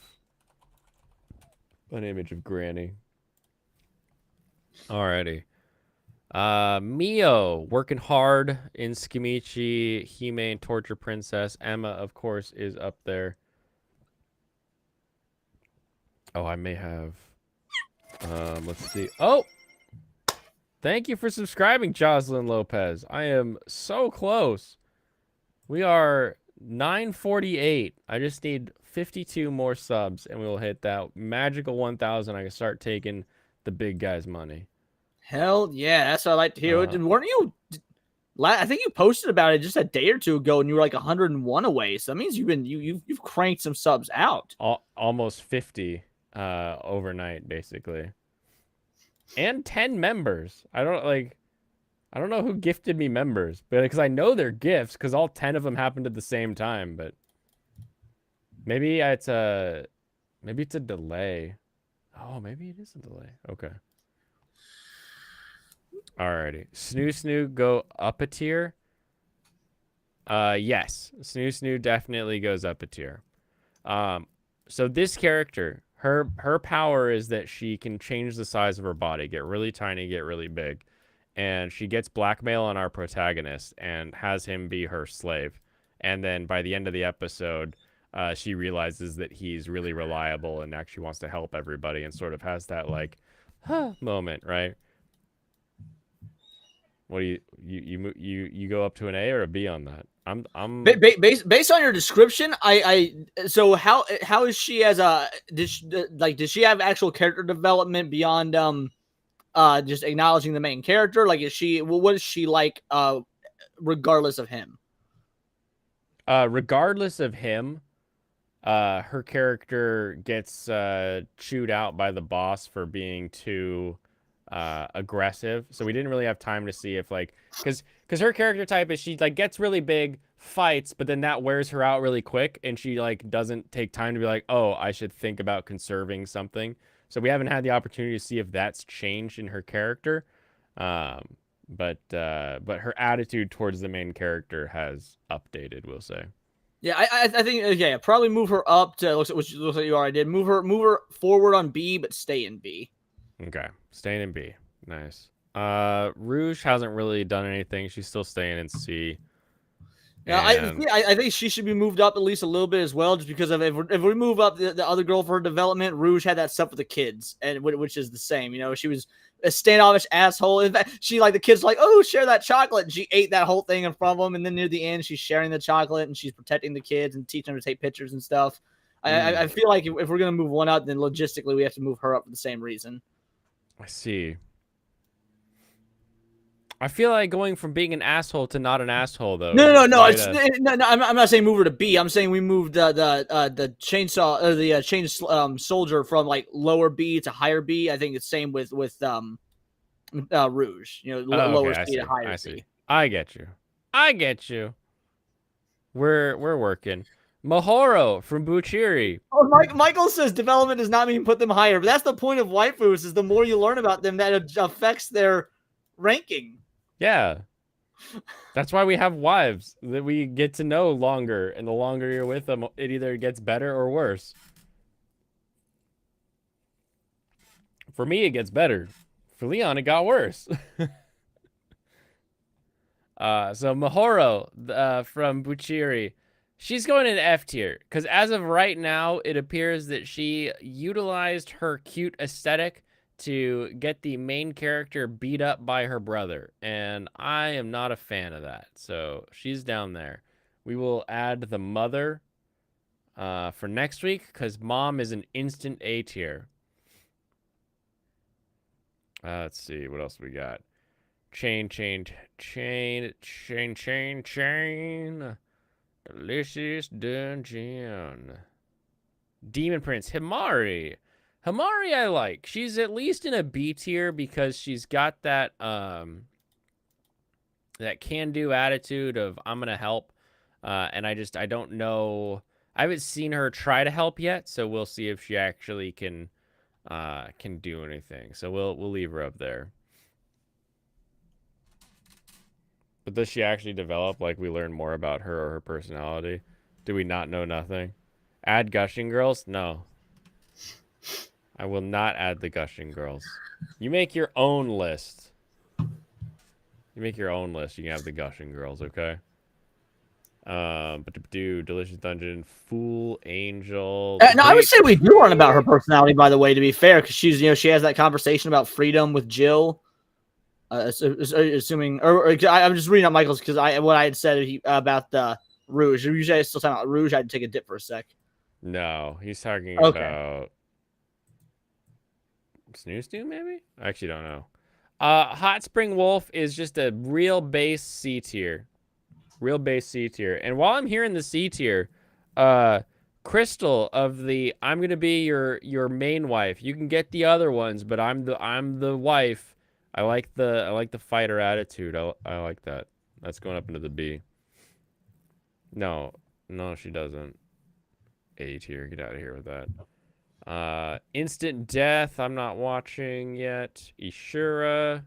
an image of Granny. Alrighty. Mio working hard in Skimichi, Hime and Torture Princess. Emma, of course, is up there. Oh, I may have. Let's see. Oh, thank you for subscribing, Jocelyn Lopez. I am so close. We are 948. I just need 52 more subs, and we will hit that magical 1,000. I can start taking the big guy's money. Hell yeah, that's what I like to hear. Weren't you? I think you posted about it just a day or two ago, and you were like 101 away. So that means you've cranked some subs out. Almost 50 overnight, basically, and 10 members. I don't know who gifted me members, but because I know they're gifts, because all 10 of them happened at the same time. But maybe it's a delay. Oh, maybe it is a delay. Okay. Alrighty. Snoo go up a tier. Yes. Snoo definitely goes up a tier. So this character, her power is that she can change the size of her body, get really tiny, get really big. And she gets blackmail on our protagonist and has him be her slave. And then by the end of the episode, she realizes that he's really reliable and actually wants to help everybody and sort of has that like, huh, moment, right? What do you go up to an A or a B on that? I'm Based on your description, so how is she as a did she have actual character development beyond just acknowledging the main character? Like what is she like regardless of him? Regardless of him, her character gets chewed out by the boss for being too aggressive. So we didn't really have time to see if like because her character type is she like gets really big, fights, but then that wears her out really quick, and she like doesn't take time to be like, oh, I should think about conserving something. So we haven't had the opportunity to see if that's changed in her character. But her attitude towards the main character has updated, we'll say. Yeah, I think yeah, probably move her up to which looks like you already did. Move her forward on B, but stay in B. Okay, staying in B. Nice. Rouge hasn't really done anything. She's still staying in C. Yeah, I think she should be moved up at least a little bit as well, just because of if we move up the other girl for her development, Rouge had that stuff with the kids, and which is the same. You know, she was a standoffish asshole. In fact, she like the kids like, oh, share that chocolate, and she ate that whole thing in front of them. And then near the end, she's sharing the chocolate and she's protecting the kids and teaching them to take pictures and stuff. I feel like if we're gonna move one up, then logistically we have to move her up for the same reason. I see. I feel like going from being an asshole to not an asshole though. No. I'm not saying move her to B. I'm saying we moved the chainsaw or the chain soldier from like lower B to higher B. I think it's same with Rouge. You know, lower C to higher C. I get you. We're working. Mahoro from Buchiri. Oh, Michael says development does not mean put them higher, but that's the point of waifus. Is the more you learn about them, that affects their ranking. Yeah. That's why we have wives, that we get to know longer, and the longer you're with them, it either gets better or worse. For me, it gets better. For Leon, it got worse. So Mahoro from Buchiri, she's going in F tier because as of right now, it appears that she utilized her cute aesthetic to get the main character beat up by her brother, and I am not a fan of that. So she's down there. We will add the mother for next week because mom is an instant A tier. Let's see what else we got. Chain. Delicious dungeon. Demon Prince Himari. Himari I like. She's at least in a B tier because she's got that that can-do attitude of I'm gonna help. And I don't know. I haven't seen her try to help yet, so we'll see if she actually can do anything. So we'll leave her up there. But does she actually develop? Like, we learn more about her or her personality? Do we not know nothing? Add Gushing Girls? No. I will not add the Gushing Girls. You make your own list. You make your own list. You can have the Gushing Girls, okay? But to do Delicious Dungeon, Fool, Angel. No, I would say we do learn about her personality, by the way, to be fair, because she's, she has that conversation about freedom with Jill. Assuming, I'm just reading up Michael's because what I had said about the Rouge. Usually, I still talking about Rouge. I had to take a dip for a sec. No, he's talking about Snoo Snoo, maybe? I actually don't know. Hot Spring Wolf is just a real base C tier. Real base C tier. And while I'm here in the C tier, Crystal of the I'm gonna be your main wife. You can get the other ones, but I'm the wife. I like the fighter attitude. I like that. That's going up into the B. No, she doesn't. A tier. Get out of here with that. Instant Death. I'm not watching yet. Ishura.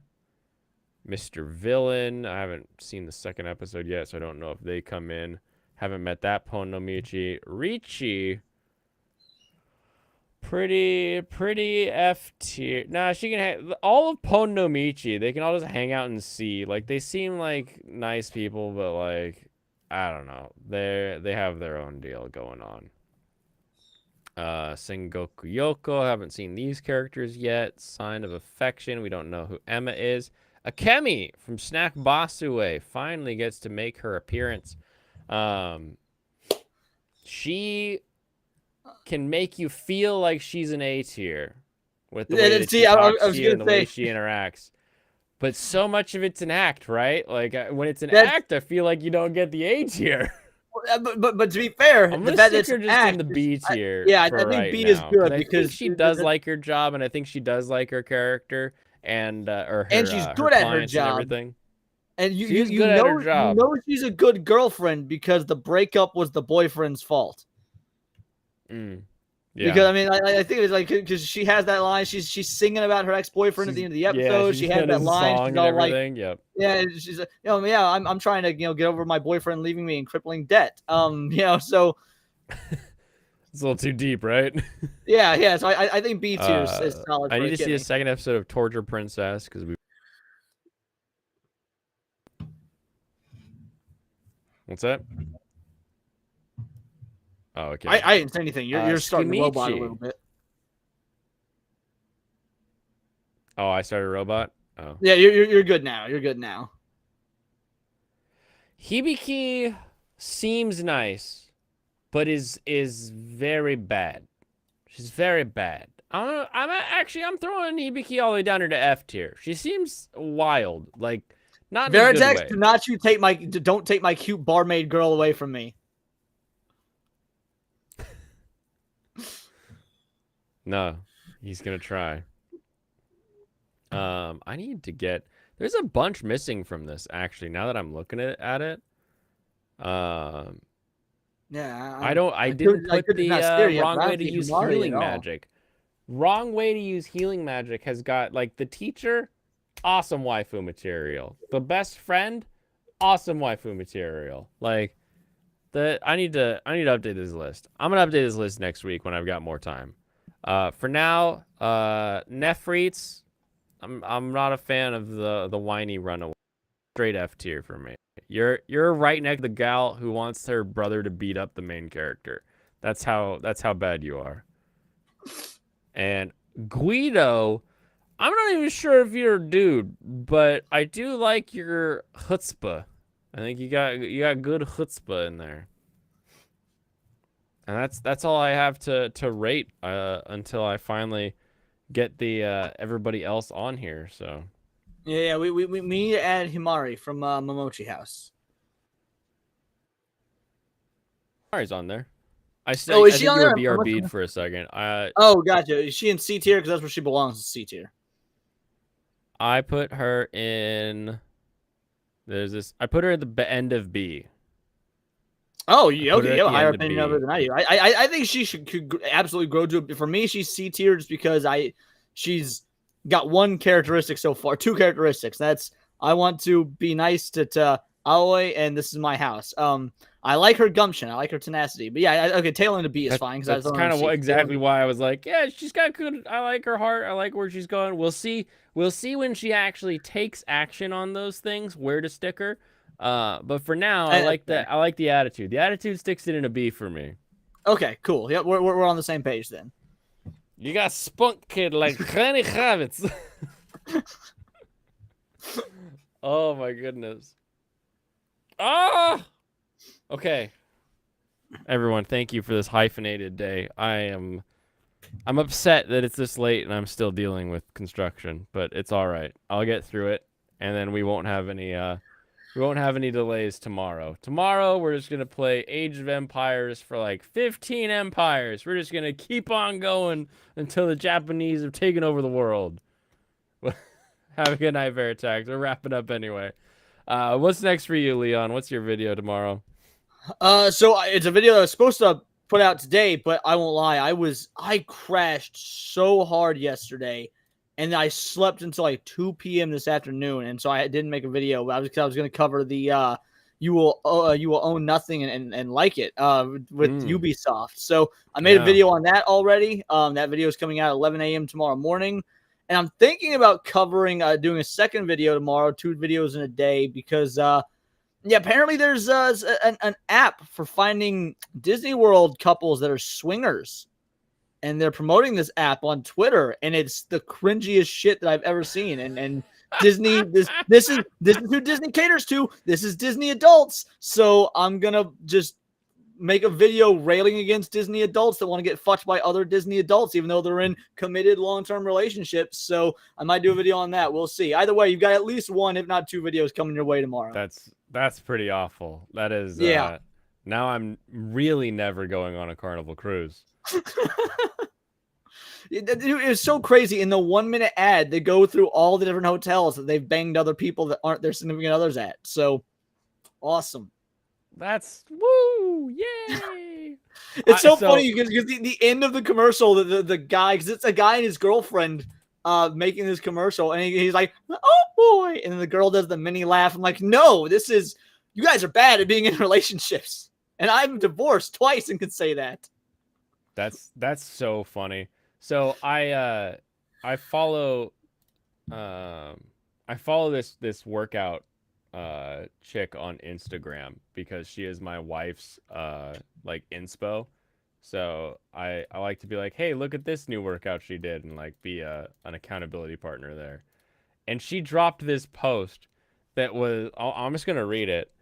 Mr. Villain. I haven't seen the second episode yet, so I don't know if they come in. Haven't met that Ponomichi. Ricci. Pretty F tier. Nah, she can all of Ponomichi. They can all just hang out and see. Like, they seem like nice people, but like, I don't know. They have their own deal going on. Sengoku Yoko. Haven't seen these characters yet. Sign of Affection. We don't know who Emma is. Akemi from Snack Basue finally gets to make her appearance. She can make you feel like she's an A tier with the way that she talks to you and the way she interacts. But so much of it's an act, right? Like, when it's an act, I feel like you don't get the A tier. But to be fair, I'm gonna stick her just in the B tier. I think B is good because she does like her job, and I think she does like her character, and or her, and she's good at her job. And everything. And you know she's a good girlfriend because the breakup was the boyfriend's fault. Yeah. Because I mean, I think it's like because she has that line. She's singing about her ex-boyfriend at the end of the episode. She had that line. She's all like, yeah, she's like, I'm trying to get over my boyfriend leaving me in crippling debt. So it's a little too deep, right? Yeah. So I think B tier is solid. I need to see a second episode of Torture Princess because we. What's that? Oh, okay. I didn't say anything. You're starting the robot a little bit. Oh, I started a robot? Oh. Yeah, you're good now. You're good now. Hibiki seems nice, but is very bad. She's very bad. I'm throwing Hibiki all the way down to F tier. She seems wild, like not in a good way. Don't take my cute barmaid girl away from me. No, he's gonna try. I need to get. There's a bunch missing from this actually. Now that I'm looking at it, Yeah, I didn't put it's the not scary yet, wrong but I way don't to see use Himari healing at all. magic. Wrong way to use healing magic has got like the teacher, awesome waifu material. The best friend, awesome waifu material. Like I need to update this list. I'm gonna update this list next week when I've got more time. For now, Nefrites, I'm not a fan of the whiny runaway. Straight F tier for me. You're right next to the gal who wants her brother to beat up the main character. That's how bad you are. And Guido, I'm not even sure if you're a dude, but I do like your chutzpah. I think you got good chutzpah in there. And that's all I have to rate until I finally get the everybody else on here. So Yeah, we need to add Himari from Momochi House. Mari's on there. I Oh, is she think on you were there? BRB'd for a second. Oh, gotcha. Is she in C tier? Because that's where she belongs, C tier. I put her in. There's this. I put her at the end of B. Oh, I yeah, put her okay. at You have a the higher end of opinion of her B. than I do. I think she could absolutely grow to. For me, she's C tier just because she's got one characteristic so far, two characteristics. That's I want to be nice to Aoi, and this is my house. I like her gumption. I like her tenacity. But yeah, okay, tail end of B is fine because That's kind of exactly why I was like, yeah, she's got good. I like her heart. I like where she's going. We'll see. We'll see when she actually takes action on those things, where to stick her. But for now, I like that. I like the attitude. The attitude sticks it in a B for me. Okay, cool. Yep, we're on the same page then. You got spunk kid like Lenny Kravitz. Oh my goodness. Ah. Okay. Everyone, thank you for this hyphenated day. I'm upset that it's this late and I'm still dealing with construction, but it's all right. I'll get through it, and then we won't have any delays tomorrow. Tomorrow we're just gonna play Age of Empires for like 15 empires. We're just gonna keep on going until the Japanese have taken over the world. Have a good night, Veritax. We're wrapping up anyway. What's next for you, Leon? What's your video tomorrow? So it's a video that I was supposed to put out today, but I won't lie, I crashed so hard yesterday, and I slept until like 2 p.m. this afternoon, and so I didn't make a video. But I was going to cover the you will own nothing and like it with Ubisoft. So I made a video on that already. That video is coming out at 11 a.m. tomorrow morning. And I'm thinking about covering, doing a second video tomorrow, 2 videos in a day, because apparently there's an app for finding Disney World couples that are swingers, and they're promoting this app on Twitter, and it's the cringiest shit that I've ever seen. And Disney, this is who Disney caters to. This is Disney adults, so I'm gonna just make a video railing against Disney adults that want to get fucked by other Disney adults, even though they're in committed long-term relationships. So I might do a video on that. We'll see. Either way, you've got at least 1, if not 2 videos coming your way tomorrow. That's pretty awful. That is, yeah. Now I'm really never going on a Carnival cruise. It's so crazy. In the 1-minute ad, they go through all the different hotels that they've banged other people that aren't their significant others at. So awesome. That's woo, yay! It's so funny because the end of the commercial, the guy, because it's a guy and his girlfriend making this commercial, and he's like, "Oh boy," and then the girl does the mini laugh. I'm like, "No, you guys are bad at being in relationships, and I'm divorced twice and can say that." That's so funny. So I follow this workout chick on Instagram because she is my wife's like inspo. So I like to be like, hey, look at this new workout she did, and like be an accountability partner there. And she dropped this post that was, I'm just gonna read it.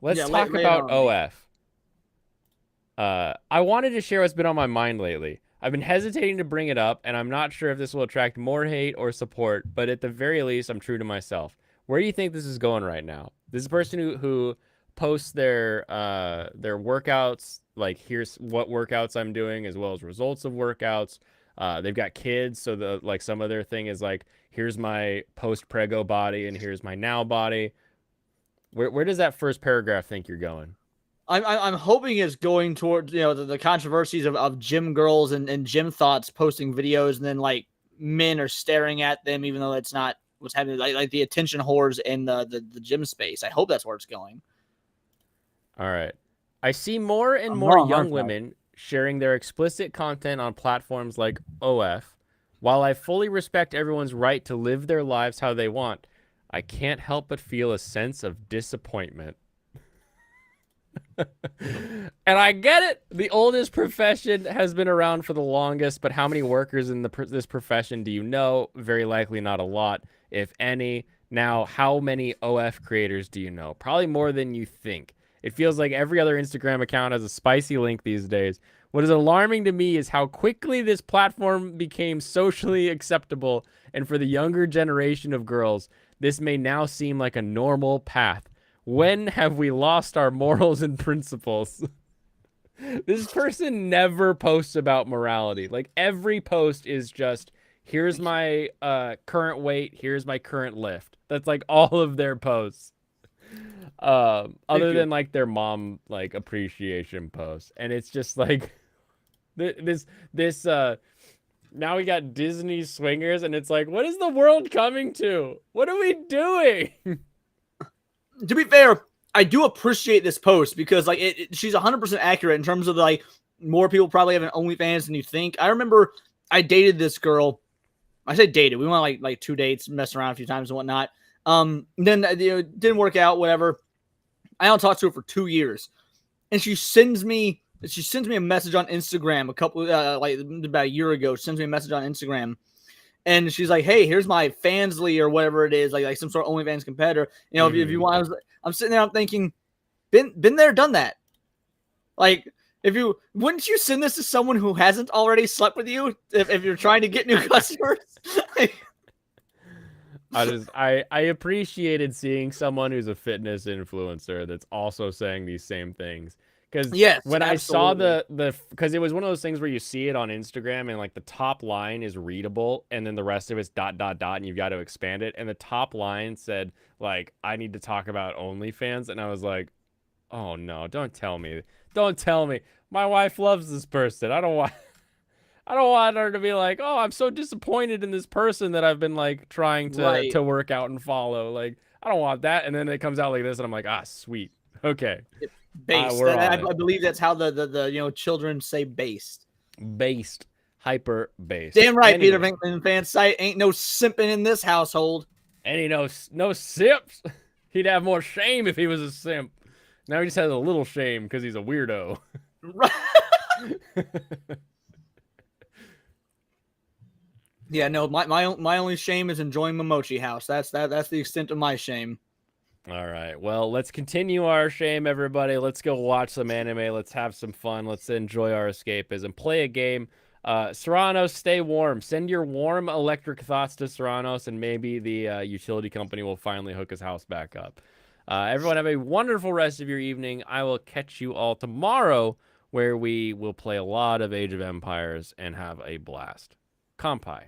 Let's talk about OF. I wanted to share what's been on my mind lately. I've been hesitating to bring it up, and I'm not sure if this will attract more hate or support, but at the very least, I'm true to myself. Where do you think this is going right now? This is a person who posts their workouts, like here's what workouts I'm doing, as well as results of workouts. They've got kids, so some of their thing is like, here's my post-prego body and here's my now body. Where does that first paragraph think you're going? I'm hoping it's going towards the controversies of gym girls and gym thoughts posting videos, and then like men are staring at them even though that's not what's happening. Like the attention whores in the gym space. I hope that's where it's going. All right. I see more and I'm more wrong, young aren't I? women sharing their explicit content on platforms like OF. While I fully respect everyone's right to live their lives how they want, I can't help but feel a sense of disappointment. And I get it. The oldest profession has been around for the longest, but how many workers in this profession do you know? Very likely not a lot, if any. Now, how many OF creators do you know? Probably more than you think. It feels like every other Instagram account has a spicy link these days. What is alarming to me is how quickly this platform became socially acceptable, and for the younger generation of girls, this may now seem like a normal path. When have we lost our morals and principles? This person never posts about morality. Like, every post is just, here's my current weight, here's my current lift. That's like all of their posts. Other than like their mom like appreciation posts. And it's just like this now we got Disney swingers, and it's like, what is the world coming to? What are we doing? To be fair, I do appreciate this post because like she's 100% accurate in terms of like more people probably have an OnlyFans than you think. I remember I dated this girl. I say dated. We went like 2 dates, messed around a few times and whatnot. Then didn't work out. Whatever. I don't talk to her for 2 years, and she sends me a message on Instagram like about a year ago. She sends me a message on Instagram. And she's like, "Hey, here's my Fansly or whatever it is, like some sort of OnlyFans competitor. If you want." I'm sitting there, I'm thinking, been there, done that. Like, wouldn't you send this to someone who hasn't already slept with you if you're trying to get new customers? I appreciated seeing someone who's a fitness influencer that's also saying these same things. Because when I saw because it was one of those things where you see it on Instagram and like the top line is readable and then the rest of it's ... and you've got to expand it. And the top line said like, I need to talk about OnlyFans. And I was like, oh no, don't tell me. Don't tell me. My wife loves this person. I don't want her to be like, oh, I'm so disappointed in this person that I've been like trying to work out and follow. Like, I don't want that. And then it comes out like this and I'm like, ah, sweet. Okay. Based. I believe that's how the children say based. Based. Hyper based. Damn right, anyway. Peter Venkman fan site. Ain't no simping in this household. And he no simps. He'd have more shame if he was a simp. Now he just has a little shame because he's a weirdo. Yeah, no, my only shame is enjoying my mochi house. That's the extent of my shame. All right. Well, let's continue our shame, everybody. Let's go watch some anime. Let's have some fun. Let's enjoy our escapism. Play a game. Serranos, stay warm. Send your warm electric thoughts to Serranos, and maybe the utility company will finally hook his house back up. Everyone have a wonderful rest of your evening. I will catch you all tomorrow, where we will play a lot of Age of Empires and have a blast. Kampai.